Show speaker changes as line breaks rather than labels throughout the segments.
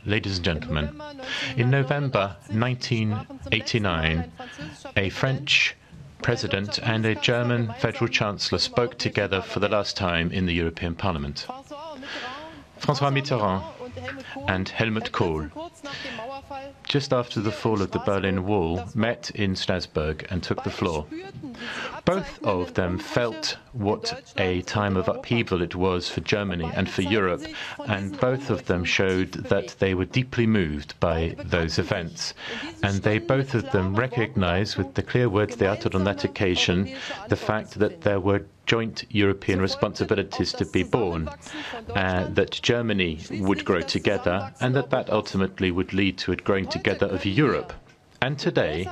Ladies and gentlemen, in November 1989, a French President and a German Federal Chancellor spoke together for the last time in the European Parliament. François Mitterrand and Helmut Kohl, just after the fall of the Berlin Wall, met in Strasbourg and took the floor. Both of them felt what a time of upheaval it was for Germany and for Europe, and both of them showed that they were deeply moved by those events. And they both of them recognized, with the clear words they uttered on that occasion, the fact that there were joint European responsibilities to be borne, that Germany would grow together, and that ultimately would lead to a growing together of Europe. And today,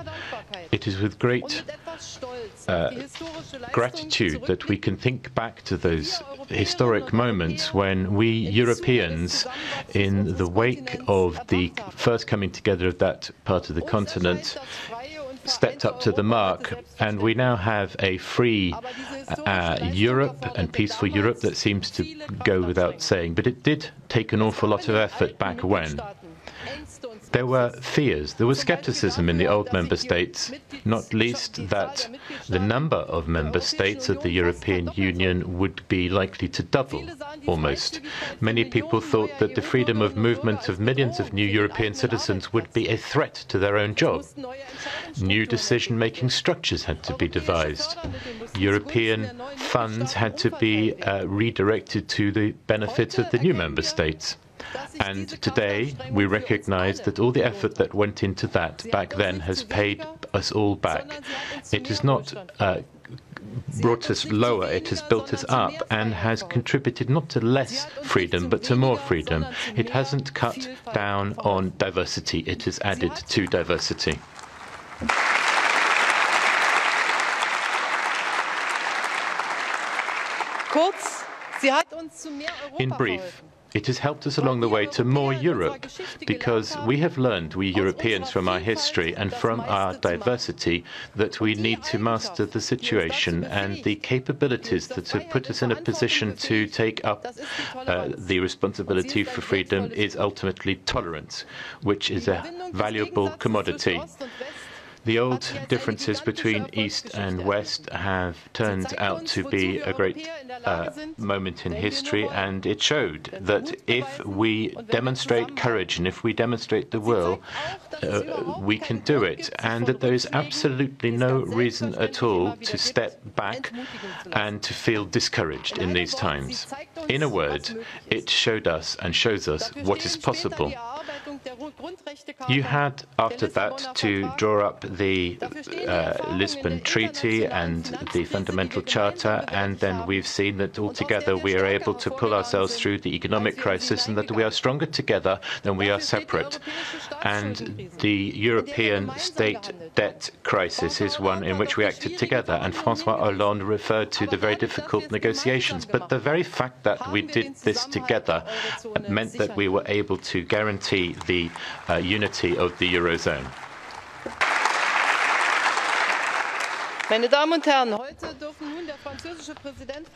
it is with great gratitude that we can think back to those historic moments when we Europeans, in the wake of the first coming together of that part of the continent, stepped up to the mark, and we now have a free Europe and peaceful Europe that seems to go without saying. But it did take an awful lot of effort back when. There were fears, there was skepticism in the old member states, not least that the number of member states of the European Union would be likely to double, almost. Many people thought that the freedom of movement of millions of new European citizens would be a threat to their own job. New decision-making structures had to be devised. European funds had to be redirected to the benefit of the new member states. And today, we recognize that all the effort that went into that back then has paid us all back. It has not brought us lower, it has built us up and has contributed not to less freedom, but to more freedom. It hasn't cut down on diversity, it has added to diversity. In brief, it has helped us along the way to more Europe, because we have learned, we Europeans, from our history and from our diversity, that we need to master the situation, and the capabilities that have put us in a position to take up the responsibility for freedom is ultimately tolerance, which is a valuable commodity. The old differences between East and West have turned out to be a great moment in history, and it showed that if we demonstrate courage and if we demonstrate the will, we can do it, and that there is absolutely no reason at all to step back and to feel discouraged in these times. In a word, it showed us and shows us what is possible. You had, after that, to draw up the Lisbon Treaty and the Fundamental Charter, and then we've seen that altogether we are able to pull ourselves through the economic crisis, and that we are stronger together than we are separate. And the European state debt crisis is one in which we acted together, and François Hollande referred to the very difficult negotiations. But the very fact that we did this together meant that we were able to guarantee the unity of the Eurozone.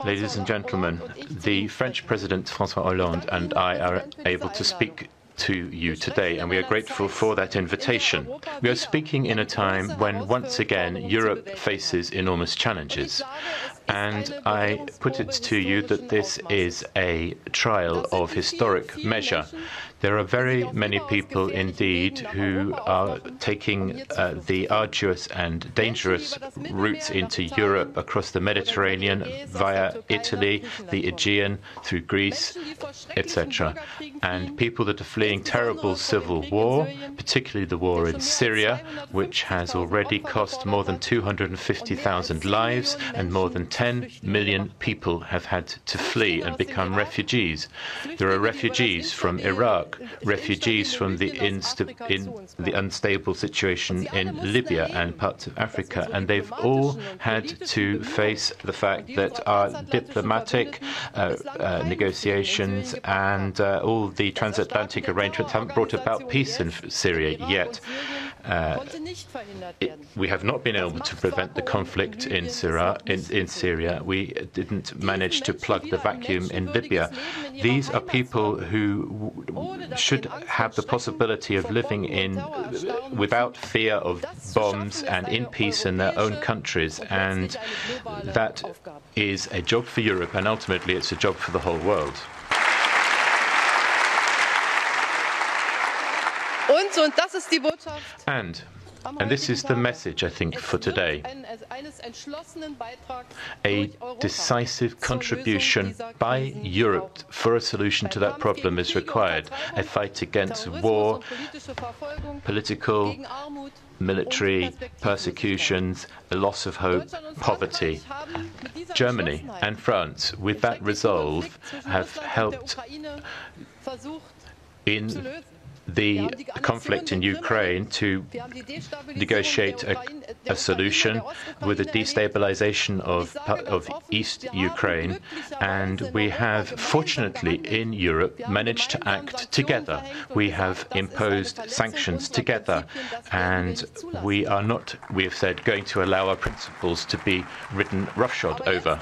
Ladies and gentlemen, the French President François Hollande and I are able to speak to you today, and we are grateful for that invitation. We are speaking in a time when, once again, Europe faces enormous challenges. And I put it to you that this is a trial of historic measure. There are very many people indeed who are taking the arduous and dangerous routes into Europe across the Mediterranean via Italy, the Aegean, through Greece, etc. And people that are fleeing terrible civil war, particularly the war in Syria, which has already cost more than 250,000 lives, and more than 10 million people have had to flee and become refugees. There are refugees from Iraq, refugees from the unstable situation in Libya and parts of Africa, and they've all had to face the fact that our diplomatic negotiations and all the transatlantic arrangements haven't brought about peace in Syria yet. We have not been able to prevent the conflict in Syria. We didn't manage to plug the vacuum in Libya. These are people who should have the possibility of living without fear of bombs and in peace in their own countries. And that is a job for Europe, and ultimately it's a job for the whole world. And this is the message, I think, for today. A decisive contribution by Europe for a solution to that problem is required. A fight against war, political, military persecutions, a loss of hope, poverty. Germany and France, with that resolve, have helped in the conflict in Ukraine to negotiate a solution with the destabilization of East Ukraine. And we have, fortunately, in Europe, managed to act together. We have imposed sanctions together. And we have said, going to allow our principles to be ridden roughshod over.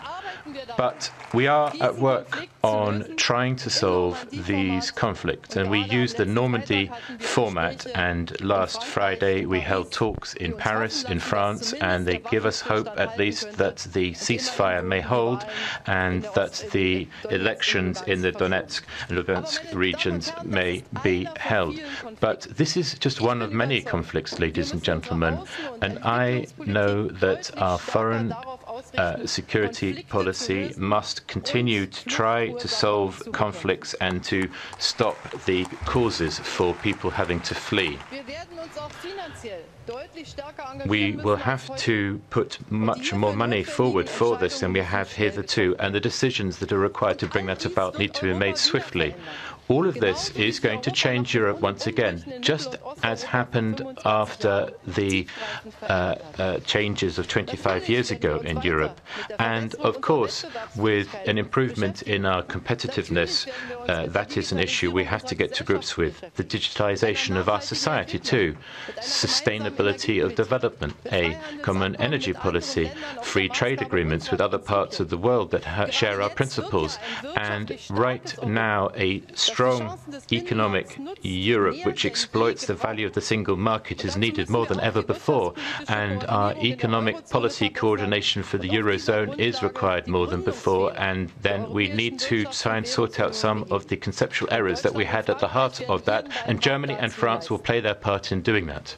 But we are at work on trying to solve these conflicts, and we use the Normandy format. And last Friday we held talks in Paris, in France, and they give us hope at least that the ceasefire may hold and that the elections in the Donetsk and Lugansk regions may be held. But this is just one of many conflicts, ladies and gentlemen, and I know that our foreign security policy must continue to try to solve conflicts and to stop the causes for people having to flee. We will have to put much more money forward for this than we have hitherto, and the decisions that are required to bring that about need to be made swiftly. All of this is going to change Europe once again, just as happened after the changes of 25 years ago in Europe. And, of course, with an improvement in our competitiveness, that is an issue we have to get to grips with. The digitalization of our society, too. Sustainability of development, a common energy policy, free trade agreements with other parts of the world that share our principles. And right now, a strong economic Europe which exploits the value of the single market is needed more than ever before, and our economic policy coordination for the Eurozone is required more than before, and then we need to try and sort out some of the conceptual errors that we had at the heart of that, and Germany and France will play their part in doing that.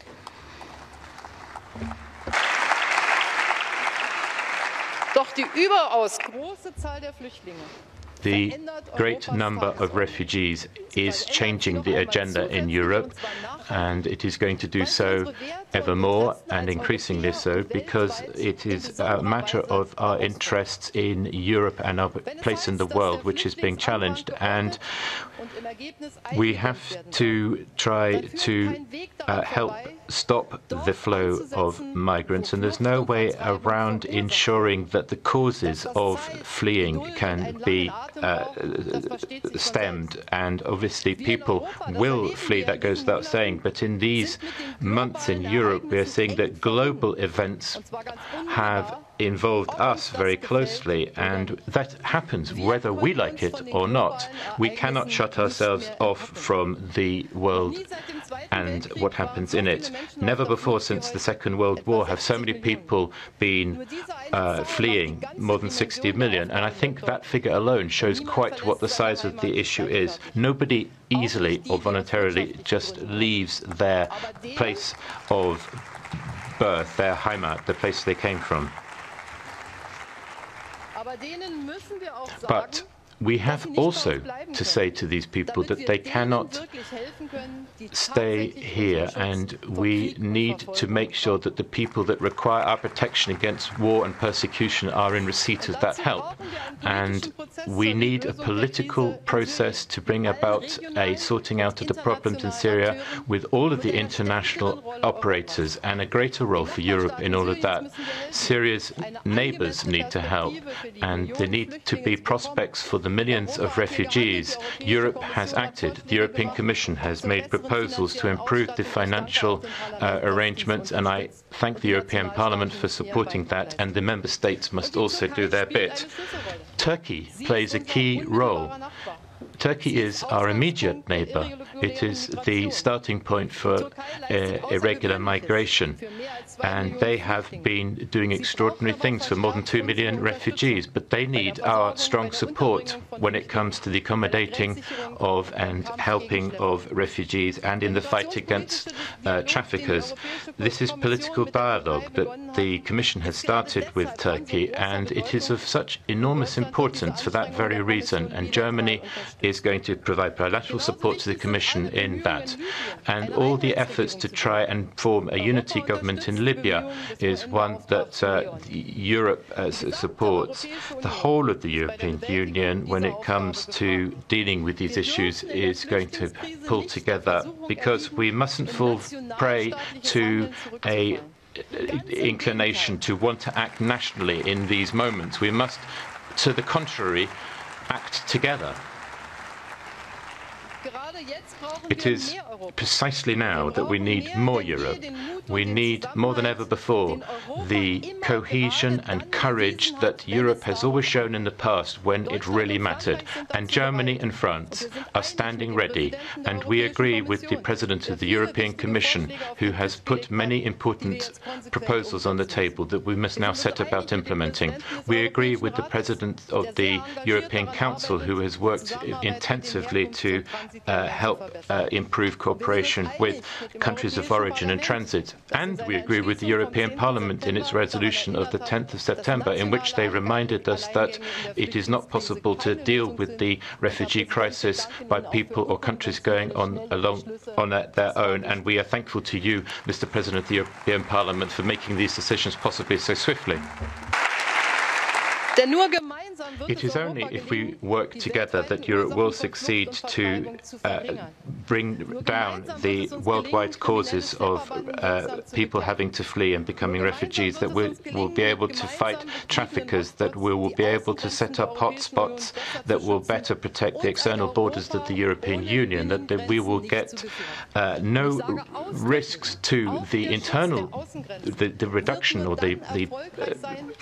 Doch die überaus große Zahl der Flüchtlinge.
The great number of refugees is changing the agenda in Europe, and it is going to do so ever more and increasingly so, because it is a matter of our interests in Europe and our place in the world which is being challenged, and we have to try to help stop the flow of migrants, and there's no way around ensuring that the causes of fleeing can be stemmed. And obviously people will flee, that goes without saying, but in these months in Europe we are seeing that global events have involved us very closely, and that happens whether we like it or not. We cannot shut ourselves off from the world and what happens in it. Never before since the Second World War have so many people been fleeing, more than 60 million, and I think that figure alone shows quite what the size of the issue is. Nobody easily or voluntarily just leaves their place of birth, their Heimat, the place they came from. But we have also to say to these people that they cannot stay here, and we need to make sure that the people that require our protection against war and persecution are in receipt of that help. And we need a political process to bring about a sorting out of the problems in Syria with all of the international operators, and a greater role for Europe in all of that. Syria's neighbors need to help, and there need to be prospects for the millions of refugees. Europe has acted. The European Commission has has made proposals to improve the financial arrangements, and I thank the European Parliament for supporting that, and the member states must also do their bit. Turkey plays a key role. Turkey is our immediate neighbour. It is the starting point for irregular migration, and they have been doing extraordinary things for more than 2 million refugees, but they need our strong support when it comes to the accommodating of and helping of refugees and in the fight against traffickers. This is political dialogue that the Commission has started with Turkey, and it is of such enormous importance for that very reason, and Germany is going to provide bilateral support to the Commission in that. And all the efforts to try and form a unity government in Libya is one that Europe supports. The whole of the European Union, when it comes to dealing with these issues, is going to pull together, because we mustn't fall prey to a inclination to want to act nationally in these moments. We must, to the contrary, act together. It is precisely now that we need more Europe. We need, more than ever before, the cohesion and courage that Europe has always shown in the past when it really mattered. And Germany and France are standing ready. And we agree with the President of the European Commission, who has put many important proposals on the table that we must now set about implementing. We agree with the President of the European Council, who has worked intensively to help improve cooperation with countries of origin and transit. And we agree with the European Parliament in its resolution of the 10th of September, in which they reminded us that it is not possible to deal with the refugee crisis by people or countries going on their own. And we are thankful to you, Mr. President of the European Parliament, for making these decisions possibly so swiftly. It is only if we work together that Europe will succeed to bring down the worldwide causes of people having to flee and becoming refugees, that we will be able to fight traffickers, that we will be able to set up hotspots that will better protect the external borders of the European Union, that we will get no risks to the internal, the reduction or the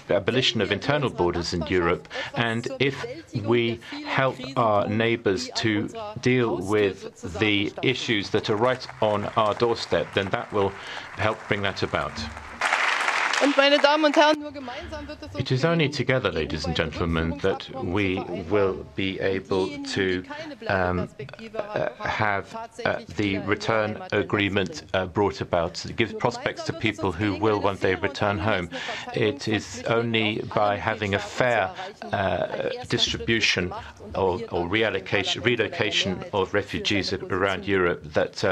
abolition of internal borders in Europe. And if we help our neighbours to deal with the issues that are right on our doorstep, then that will help bring that about. It is only together, ladies and gentlemen, that we will be able to have the return agreement brought about. It gives prospects to people who will one day return home. It is only by having a fair distribution or relocation of refugees around Europe that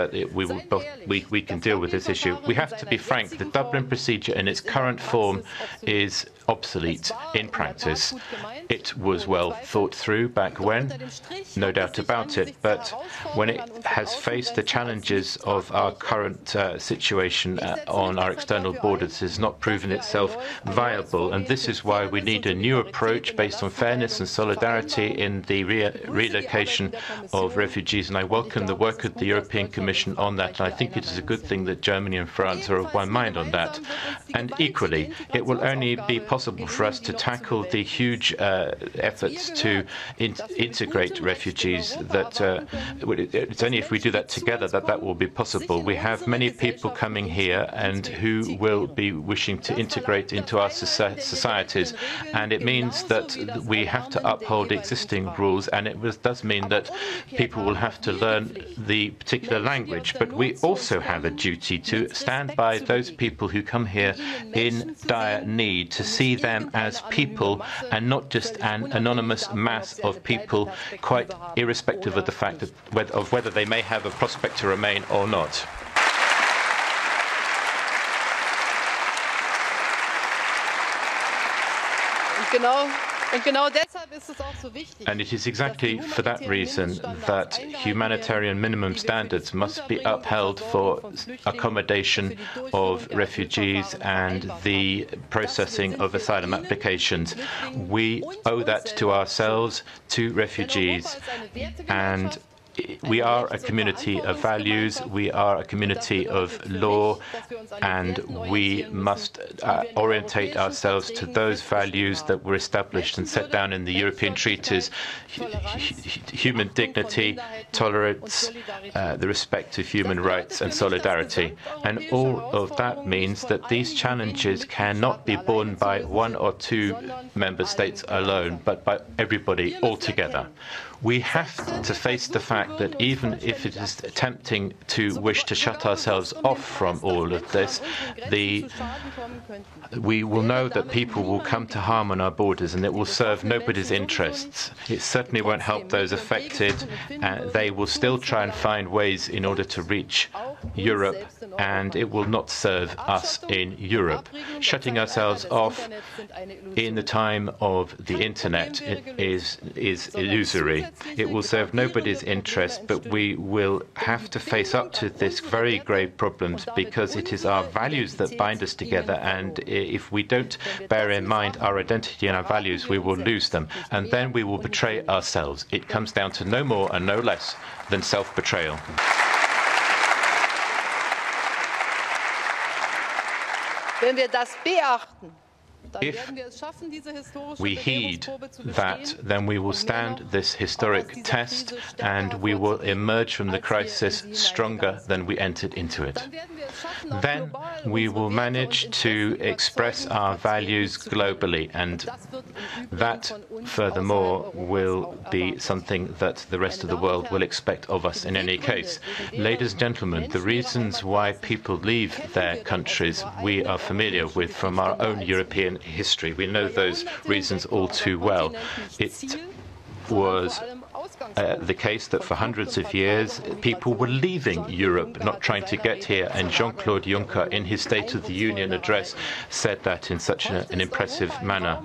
we can deal with this issue. We have to be frank. The Dublin procedure in its current form is obsolete in practice. It was well thought through back when, no doubt about it, but when it has faced the challenges of our current situation on our external borders, has not proven itself viable. And this is why we need a new approach based on fairness and solidarity in the relocation of refugees. And I welcome the work of the European Commission on that. And I think it is a good thing that Germany and France are of one mind on that. And equally, it will only be possible for us to tackle the huge efforts to integrate refugees that it's only if we do that together that will be possible. We have many people coming here and who will be wishing to integrate into our societies, and it means that we have to uphold existing rules, and it does mean that people will have to learn the particular language. But we also have a duty to stand by those people who come here in dire need, to see them as people and not just an anonymous mass of people, quite irrespective of the fact of whether they may have a prospect to remain or not. And it is exactly for that reason that humanitarian minimum standards must be upheld for accommodation of refugees and the processing of asylum applications. We owe that to ourselves, to refugees, and we are a community of values, we are a community of law, and we must orientate ourselves to those values that were established and set down in the European treaties: human dignity, tolerance, the respect of human rights, and solidarity. And all of that means that these challenges cannot be borne by one or two member states alone, but by everybody all together. We have to face the fact that even if it is tempting to wish to shut ourselves off from all of this, we will know that people will come to harm on our borders, and it will serve nobody's interests. It certainly won't help those affected. They will still try and find ways in order to reach Europe, and it will not serve us in Europe. Shutting ourselves off in the time of the internet is illusory. It will serve nobody's interest, but we will have to face up to this very grave problems, because it is our values that bind us together, and if we don't bear in mind our identity and our values, we will lose them, and then we will betray ourselves. It comes down to no more and no less than self-betrayal.
Wenn wir das beachten,
if we heed that, then we will stand this historic test, and we will emerge from the crisis stronger than we entered into it. Then we will manage to express our values globally, and that, furthermore, will be something that the rest of the world will expect of us in any case. Ladies and gentlemen, the reasons why people leave their countries we are familiar with from our own European history. We know those reasons all too well. It was the case that for hundreds of years people were leaving Europe, not trying to get here, and Jean-Claude Juncker in his State of the Union address said that in such an impressive manner.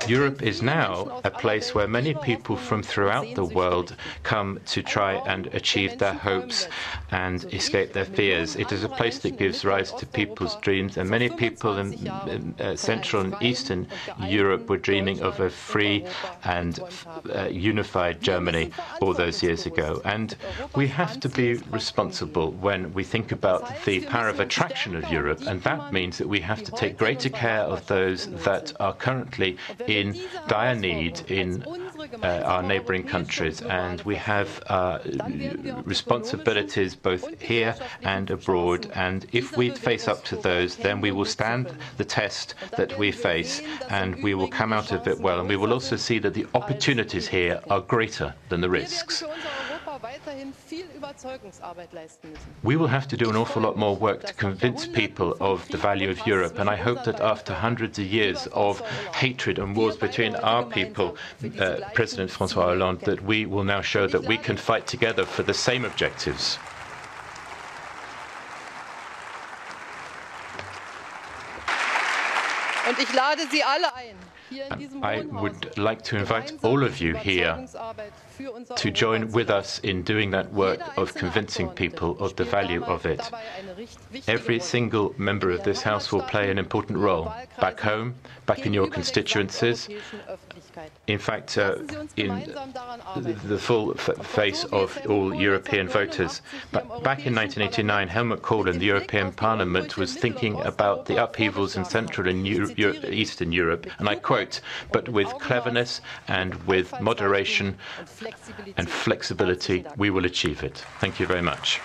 Europe is now a place where many people from throughout the world come to try and achieve their hopes and escape their fears. It is a place that gives rise to people's dreams, and many people in Central and Eastern Europe were dreaming of a free and unified Germany all those years ago. And we have to be responsible when we think about the power of attraction of Europe, and that means that we have to take greater care of those that are currently in dire need in our neighbouring countries, and we have responsibilities both here and abroad, and if we face up to those, then we will stand the test that we face, and we will come out of it well, and we will also see that the opportunities here are greater than the risks. We will have to do an awful lot more work to convince people of the value of Europe, and I hope that after hundreds of years of hatred and wars between our people, President François Hollande, that we will now show that we can fight together for the same objectives.
Und ich lade Sie alle ein.
I would like to invite all of you here to join with us in doing that work of convincing people of the value of it. Every single member of this House will play an important role back home, back in your constituencies, in fact, in the full face of all European voters. But back in 1989, Helmut Kohl in the European Parliament was thinking about the upheavals in Central and Eastern Europe, and I quote, "But with cleverness and with moderation and flexibility, we will achieve it." Thank you very much.